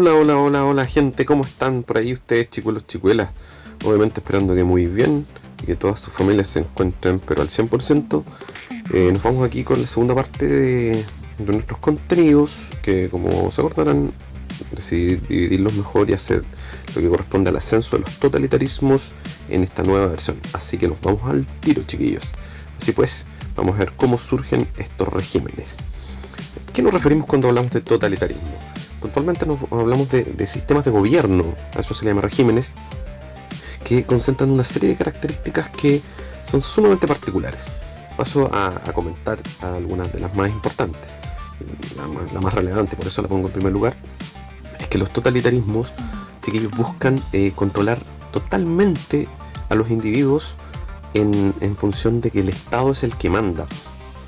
Hola gente, ¿cómo están por ahí ustedes, chicuelos, chicuelas? Obviamente esperando que muy bien y que todas sus familias se encuentren pero al 100%. Nos vamos aquí con la segunda parte de nuestros contenidos, que como se acordarán decidí dividirlos mejor y hacer lo que corresponde al ascenso de los totalitarismos en esta nueva versión. Así que nos vamos al tiro, chiquillos. Así pues, vamos a ver cómo surgen estos regímenes. ¿Qué nos referimos cuando hablamos de totalitarismo? Puntualmente nos hablamos de sistemas de gobierno, a eso se le llama regímenes, que concentran una serie de características que son sumamente particulares. Paso a comentar algunas de las más importantes. La más relevante, por eso la pongo en primer lugar, es que los totalitarismos, que ellos buscan controlar totalmente a los individuos en función de que el Estado es el que manda.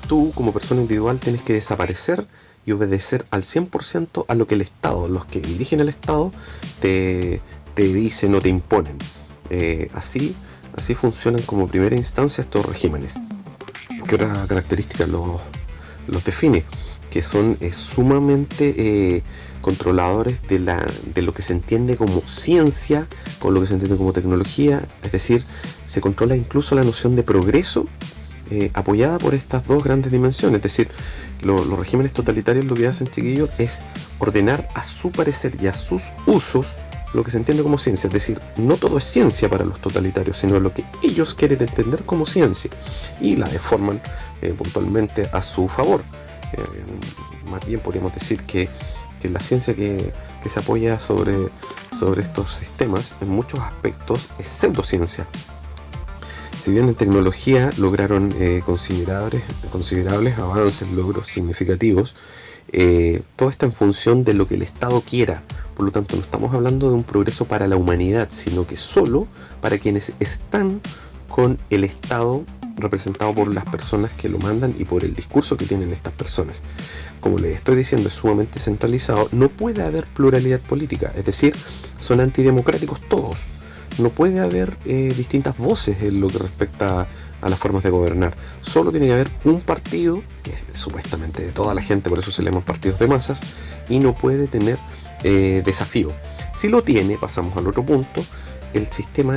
Tú, como persona individual, tienes que desaparecer y obedecer al 100% a lo que el Estado, los que dirigen el Estado, te dicen o te imponen. Así funcionan como primera instancia estos regímenes. ¿Qué otra característica los define? Que son sumamente controladores de lo que se entiende como ciencia, con lo que se entiende como tecnología, es decir, se controla incluso la noción de progreso, apoyada por estas dos grandes dimensiones. Es decir, los regímenes totalitarios lo que hacen, chiquillos, es ordenar a su parecer y a sus usos lo que se entiende como ciencia. Es decir, no todo es ciencia para los totalitarios, sino lo que ellos quieren entender como ciencia y la deforman puntualmente a su favor. Más bien podríamos decir que la ciencia que se apoya sobre estos sistemas en muchos aspectos es pseudociencia. Si bien en tecnología lograron considerables avances, logros significativos, todo está en función de lo que el Estado quiera. Por lo tanto, no estamos hablando de un progreso para la humanidad, sino que solo para quienes están con el Estado representado por las personas que lo mandan y por el discurso que tienen estas personas. Como les estoy diciendo, es sumamente centralizado, no puede haber pluralidad política, es decir, son antidemocráticos todos. No puede haber distintas voces en lo que respecta a las formas de gobernar. Solo tiene que haber un partido, que es supuestamente de toda la gente, por eso se le llaman partidos de masas, y no puede tener desafío. Si lo tiene, pasamos al otro punto, el sistema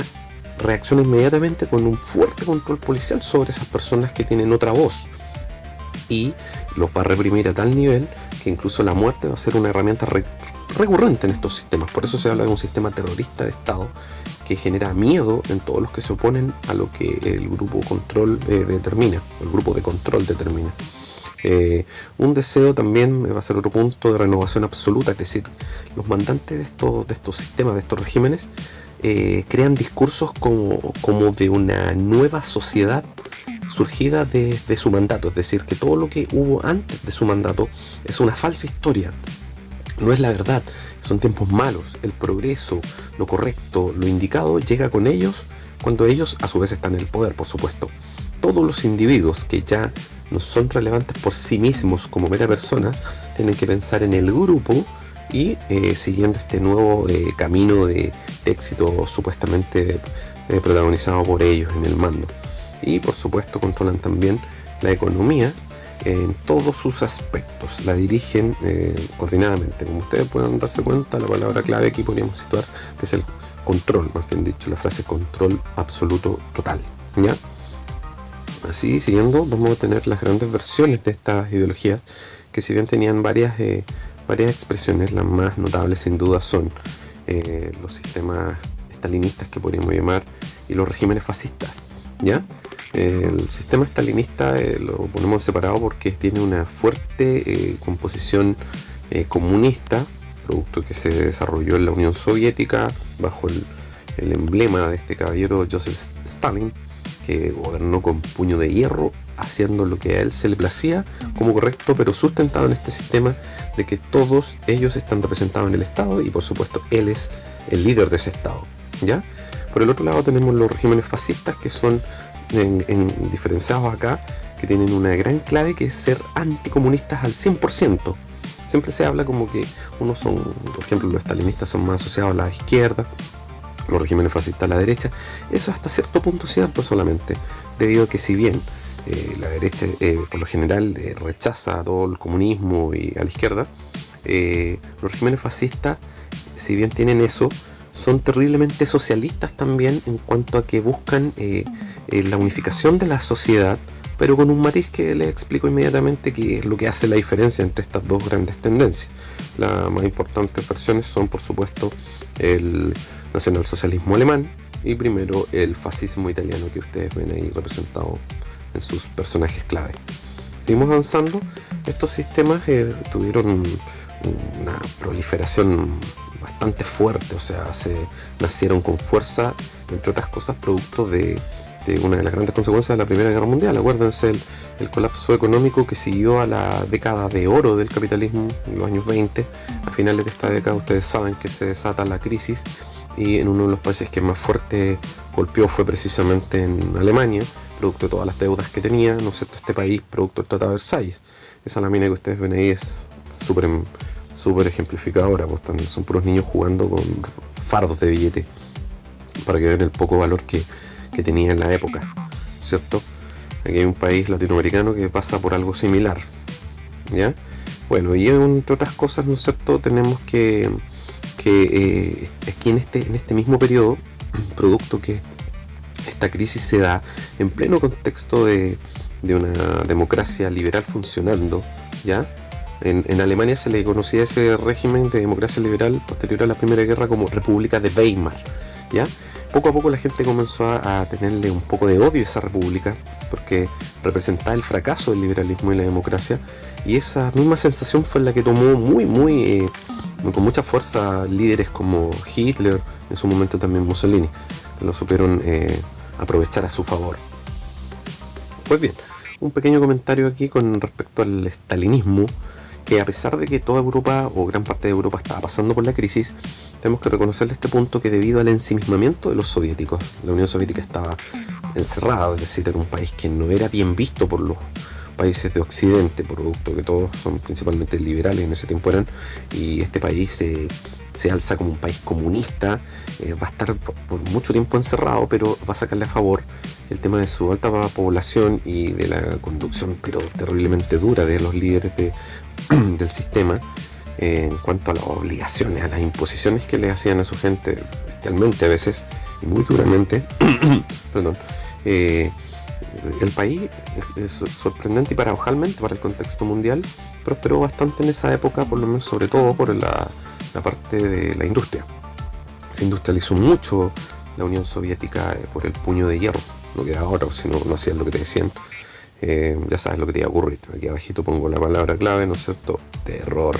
reacciona inmediatamente con un fuerte control policial sobre esas personas que tienen otra voz y los va a reprimir a tal nivel que incluso la muerte va a ser una herramienta recurrente en estos sistemas. Por eso se habla de un sistema terrorista de Estado que genera miedo en todos los que se oponen a lo que el grupo control determina, el grupo de control determina. Un deseo también va a ser otro punto de renovación absoluta, es decir, los mandantes de estos sistemas, de estos regímenes, crean discursos como de una nueva sociedad surgida de su mandato, es decir, que todo lo que hubo antes de su mandato es una falsa historia, no es la verdad, son tiempos malos, el progreso, lo correcto, lo indicado llega con ellos cuando ellos a su vez están en el poder, por supuesto. Todos los individuos que ya no son relevantes por sí mismos como mera persona tienen que pensar en el grupo y siguiendo este nuevo camino de éxito supuestamente protagonizado por ellos en el mando. Y por supuesto controlan también la economía en todos sus aspectos, la dirigen coordinadamente. Como ustedes pueden darse cuenta, la palabra clave aquí podríamos situar que es el control, más bien dicho, la frase control absoluto total, ¿ya? Así, siguiendo, vamos a tener las grandes versiones de estas ideologías, que si bien tenían varias expresiones, las más notables sin duda son los sistemas estalinistas, que podríamos llamar, y los regímenes fascistas, ¿ya? El sistema estalinista lo ponemos separado porque tiene una fuerte composición comunista, producto que se desarrolló en la Unión Soviética bajo el emblema de este caballero Joseph Stalin, que gobernó con puño de hierro, haciendo lo que a él se le placía como correcto, pero sustentado en este sistema de que todos ellos están representados en el Estado y por supuesto él es el líder de ese Estado, ¿ya? Por el otro lado tenemos los regímenes fascistas, que son diferenciados acá, que tienen una gran clave, que es ser anticomunistas al 100%. Siempre se habla como que unos son, por ejemplo, los estalinistas son más asociados a la izquierda, los regímenes fascistas a la derecha. Eso hasta cierto punto es cierto solamente, debido a que si bien la derecha por lo general rechaza todo el comunismo y a la izquierda, Los regímenes fascistas, si bien tienen eso, son terriblemente socialistas también en cuanto a que buscan la unificación de la sociedad, pero con un matiz que les explico inmediatamente, que es lo que hace la diferencia entre estas dos grandes tendencias. Las más importantes versiones son, por supuesto, el nacionalsocialismo alemán y primero el fascismo italiano, que ustedes ven ahí representado en sus personajes clave. Seguimos avanzando. Estos sistemas tuvieron una proliferación bastante fuerte, o sea, nacieron con fuerza, entre otras cosas, producto de una de las grandes consecuencias de la Primera Guerra Mundial. Acuérdense el colapso económico que siguió a la década de oro del capitalismo en los años 20. A finales de esta década ustedes saben que se desata la crisis, y en uno de los países que más fuerte golpeó fue precisamente en Alemania, producto de todas las deudas que tenía, ¿no es cierto?, este país, producto del Tratado de Versalles. Esa lámina que ustedes ven ahí es súper ejemplificadora, pues son puros niños jugando con fardos de billete, para que vean el poco valor que tenía en la época, ¿cierto? Aquí hay un país latinoamericano que pasa por algo similar, ¿ya? Bueno, y entre otras cosas, ¿no es cierto?, tenemos que aquí en este mismo periodo, producto que esta crisis se da en pleno contexto de una democracia liberal funcionando, ¿ya? En Alemania se le conocía ese régimen de democracia liberal posterior a la Primera Guerra como República de Weimar, ¿ya? Poco a poco la gente comenzó a tenerle un poco de odio a esa república, porque representaba el fracaso del liberalismo y la democracia, y esa misma sensación fue la que tomó con mucha fuerza líderes como Hitler, en su momento también Mussolini, que lo supieron aprovechar a su favor. Pues bien, un pequeño comentario aquí con respecto al estalinismo, que a pesar de que toda Europa o gran parte de Europa estaba pasando por la crisis, tenemos que reconocerle este punto, que debido al ensimismamiento de los soviéticos, la Unión Soviética estaba encerrada, es decir, era un país que no era bien visto por los países de Occidente, producto que todos son principalmente liberales en ese tiempo eran, y este país se alza como un país comunista, va a estar por mucho tiempo encerrado, pero va a sacarle a favor el tema de su alta población y de la conducción, pero terriblemente dura, de los líderes del sistema, en cuanto a las obligaciones, a las imposiciones que le hacían a su gente, bestialmente a veces, y muy duramente. Perdón. El país, es sorprendente y paradojalmente para el contexto mundial, prosperó bastante en esa época, por lo menos, sobre todo por la parte de la industria. Se industrializó mucho la Unión Soviética por el puño de hierro, lo que ahora, si no hacían lo que te decían, ya sabes lo que te iba a ocurrir. Aquí abajito pongo la palabra clave, ¿no es cierto? Terror.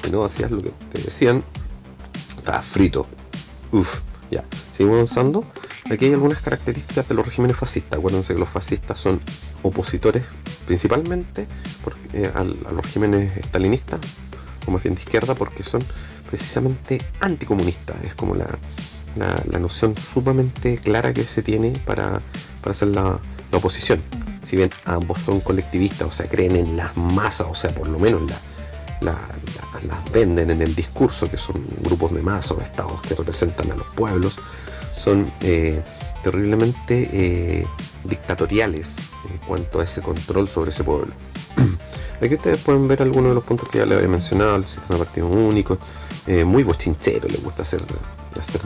Si no hacías lo que te decían, estabas frito. Ya, seguimos avanzando. Aquí hay algunas características de los regímenes fascistas. Acuérdense que los fascistas son opositores principalmente a los regímenes estalinistas, o más bien de izquierda, porque son precisamente anticomunistas. Es como la noción sumamente clara que se tiene para hacer la oposición. Si bien ambos son colectivistas, o sea, creen en las masas, o sea, por lo menos las venden en el discurso, que son grupos de masas o estados que representan a los pueblos, son terriblemente dictatoriales en cuanto a ese control sobre ese pueblo. Aquí ustedes pueden ver algunos de los puntos que ya les había mencionado: el sistema de partidos únicos, muy bochinchero, les gusta hacer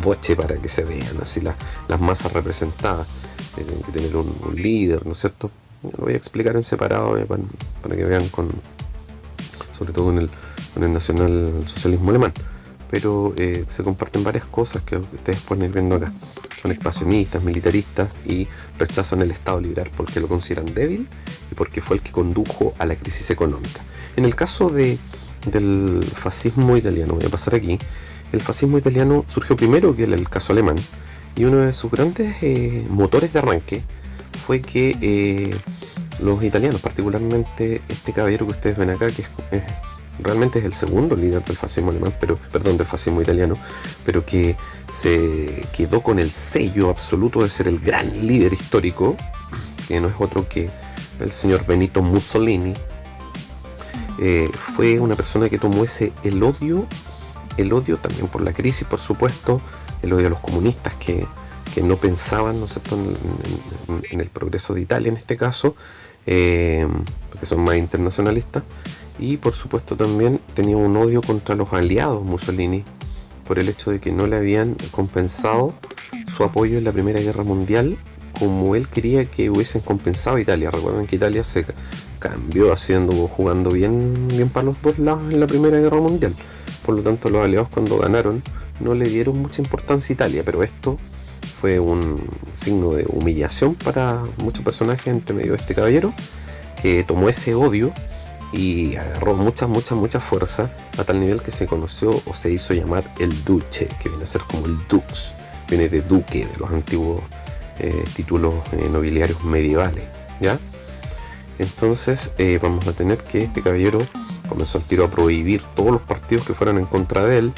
boche para que se vean así las masas representadas. Tienen que tener un líder, ¿no es cierto? Lo voy a explicar en separado para que vean sobre todo con el nacionalsocialismo alemán. Pero se comparten varias cosas que ustedes pueden ir viendo acá. Son expansionistas, militaristas, y rechazan el Estado liberal porque lo consideran débil y porque fue el que condujo a la crisis económica. En el caso del fascismo italiano, voy a pasar aquí. El fascismo italiano surgió primero que el caso alemán, y uno de sus grandes motores de arranque fue que los italianos, particularmente este caballero que ustedes ven acá, que realmente es el segundo líder del fascismo alemán, del fascismo italiano, pero que se quedó con el sello absoluto de ser el gran líder histórico, que no es otro que el señor Benito Mussolini. Fue una persona que tomó el odio también por la crisis, por supuesto, el odio a los comunistas que no pensaban, ¿no es cierto?, en el progreso de Italia en este caso, porque son más internacionalistas, Y por supuesto también tenía un odio contra los aliados Mussolini por el hecho de que no le habían compensado su apoyo en la Primera Guerra Mundial como él quería que hubiesen compensado a Italia. Recuerden que Italia se cambió jugando bien para los dos lados en la Primera Guerra Mundial. Por lo tanto, los aliados cuando ganaron no le dieron mucha importancia a Italia, pero esto fue un signo de humillación para muchos personajes, entre medio de este caballero, que tomó ese odio y agarró mucha fuerza a tal nivel que se conoció o se hizo llamar el Duce, que viene a ser como el Dux, viene de duque, de los antiguos títulos nobiliarios medievales, ¿ya? Entonces vamos a tener que este caballero comenzó al tiro a prohibir todos los partidos que fueran en contra de él,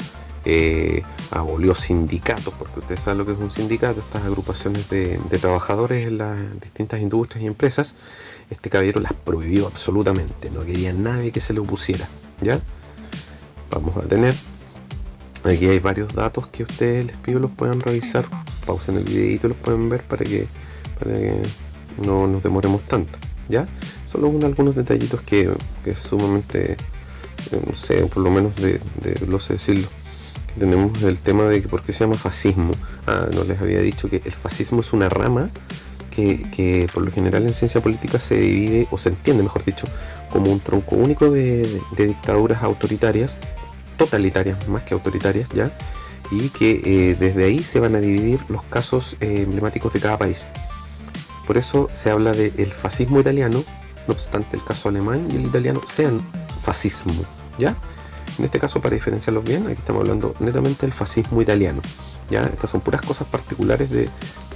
abolió sindicatos, porque ustedes saben lo que es un sindicato, estas agrupaciones de trabajadores en las distintas industrias y empresas. Este caballero las prohibió absolutamente, no quería nadie que se le opusiera, ¿ya? Vamos a tener, aquí hay varios datos que ustedes les pido los puedan revisar, pausen el videito y los pueden ver para que no nos demoremos tanto, ¿ya? Solo algunos detallitos que es sumamente, no sé, por lo menos de lo sé decirlo, que tenemos el tema de que por qué se llama fascismo. No les había dicho que el fascismo es una rama que por lo general en ciencia política se divide, o se entiende mejor dicho, como un tronco único de dictaduras autoritarias, totalitarias más que autoritarias, ¿ya? Y que desde ahí se van a dividir los casos emblemáticos de cada país. Por eso se habla del fascismo italiano, no obstante el caso alemán y el italiano sean fascismo, ¿ya? En este caso, para diferenciarlos bien, aquí estamos hablando netamente del fascismo italiano, ¿ya? Estas son puras cosas particulares de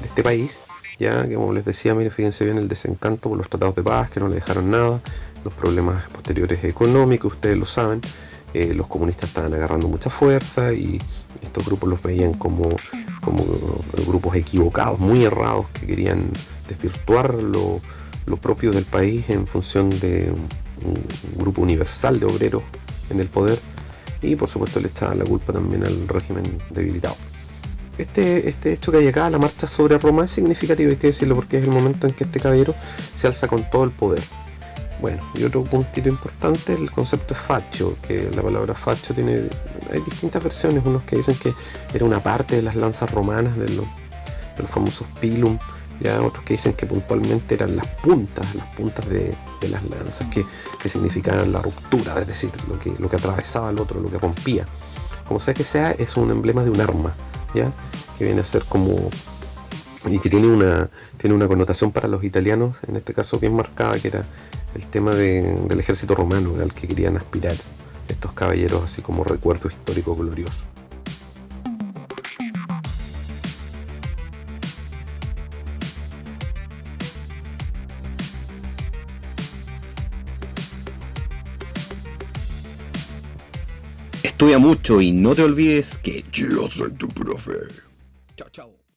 este país, ya que, como les decía, miren, fíjense bien el desencanto por los tratados de paz que no le dejaron nada, los problemas posteriores económicos, ustedes lo saben. Los comunistas estaban agarrando mucha fuerza y estos grupos los veían como grupos equivocados, muy errados, que querían desvirtuar lo propio del país en función de un grupo universal de obreros en el poder, y por supuesto le echaban la culpa también al régimen debilitado. Este hecho que hay acá, la marcha sobre Roma, es significativo, hay que decirlo, porque es el momento en que este caballero se alza con todo el poder. Bueno, y otro puntito importante, el concepto es facho, que la palabra facho hay distintas versiones, unos que dicen que era una parte de las lanzas romanas, de los famosos pilum, ya otros que dicen que puntualmente eran las puntas de las lanzas, que significaban la ruptura, es decir, lo que atravesaba al otro, lo que rompía. Como sea que sea, es un emblema de un arma, ya, que viene a ser como, y que tiene una connotación para los italianos, en este caso bien marcada, que era el tema del ejército romano al que querían aspirar estos caballeros, así como recuerdo histórico glorioso. Estudia mucho y no te olvides que yo soy tu profe. Chao, chao.